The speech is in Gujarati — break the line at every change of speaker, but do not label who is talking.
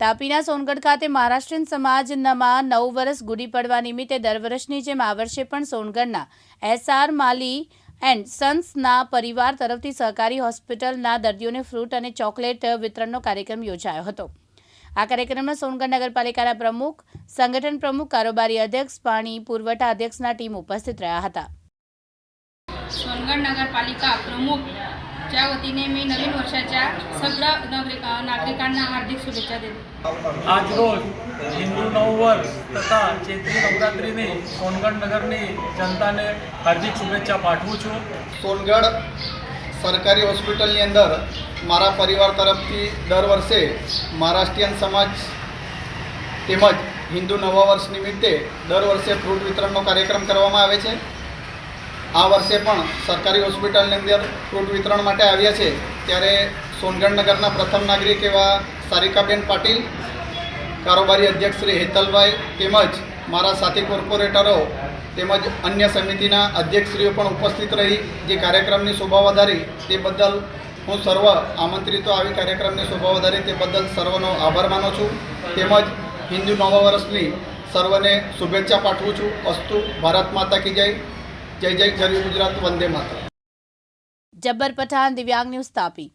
તાપીના સોનગઢ ખાતે મહારાષ્ટ્રીયન સમાજમાં 9 વર્ષ ગુડી પડવા નિમિત્તે દર વર્ષની જેમ આ વર્ષે પણ સોનગઢના SR માલી એન્ડ સન્સના પરિવાર તરફથી સહકારી હોસ્પિટલના દર્દીઓને ફ્રૂટ અને ચોકલેટ વિતરણનો કાર્યક્રમ યોજાયો હતો। આ કાર્યક્રમમાં સોનગઢ નગરપાલિકાના પ્રમુખ, સંગઠન પ્રમુખ, કારોબારી અધ્યક્ષ, પાણી पुरवठा अध्यक्षના टीम उपस्थित રહ્યા હતા।
सोनगढ़ नगरपालिका प्रमुख च्या वतीने मी नवीन वर्षाच्या सगळ्या नागरिकांना हार्दिक शुभेच्छा देते।
आज रोज हिंदू नववर्ष तथा चैत्री नवरात्रिनी सोनगढ़ नगरनी जनताने हार्दिक शुभेच्छा पाठवुं छुं।
सोनगढ़ सरकारी हॉस्पिટલની અંદર મારા પરિવાર તરફથી દર વર્ષે મહારાષ્ટ્રીયન સમાજ તેમજ હિન્દુ નવા વર્ષ નિમિત્તે દર વર્ષે ફ્રૂટ વિતરણનો કાર્યક્રમ કરવામાં આવે છે। આ વર્ષે પણ સરકારી હોસ્પિટલની અંદર ફ્રૂટ વિતરણ માટે આવ્યા છે ત્યારે સોનગઢ નગરના પ્રથમ નાગરિક એવા સારિકાબેન પાટીલ, કારોબારી અધ્યક્ષ શ્રી હેતલભાઈ તેમજ મારા સાથી કોર્પોરેટરો તેમજ અન્ય સમિતિના અધ્યક્ષશ્રીઓ પણ ઉપસ્થિત રહી જે કાર્યક્રમની શોભા વધારી તે બદલ હું સર્વ આમંત્રિતો આવી કાર્યક્રમની શોભા વધારી તે બદલ સર્વનો આભાર માનું છું। તેમજ હિન્દુ નવા વર્ષની સર્વને શુભેચ્છા પાઠવું છું। અસ્તુ ભારત માતા કી જય। जय जय गरीब गुजरात वंदे मातरम।
जब्बर पठान, दिव्यांग न्यूज़, तापी।